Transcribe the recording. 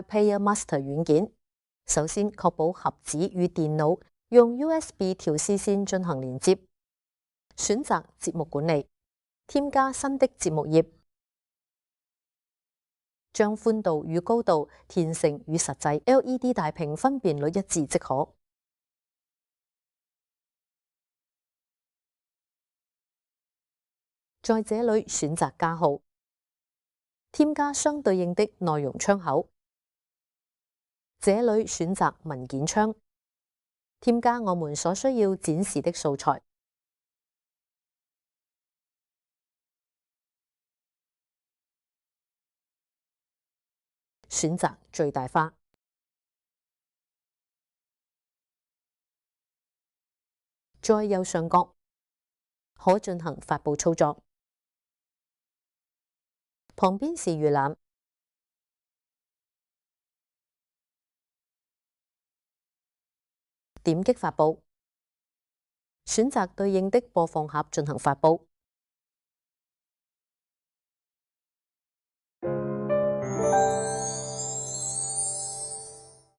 開 Player Master 軟件。首先確保盒子與電腦用 USB 調試線進行連接。選擇節目管理，添加新的節目頁，將寬度與高度填成與實際 LED 大屏分辨率一致即可。在這裏選擇加號，添加相對應的內容窗口。這裏選擇文件窗，添加我們所需要展示的素材。選擇最大化，在右上角可進行發布操作，旁邊是預覽，點擊發布，選擇對應的播放盒進行發布。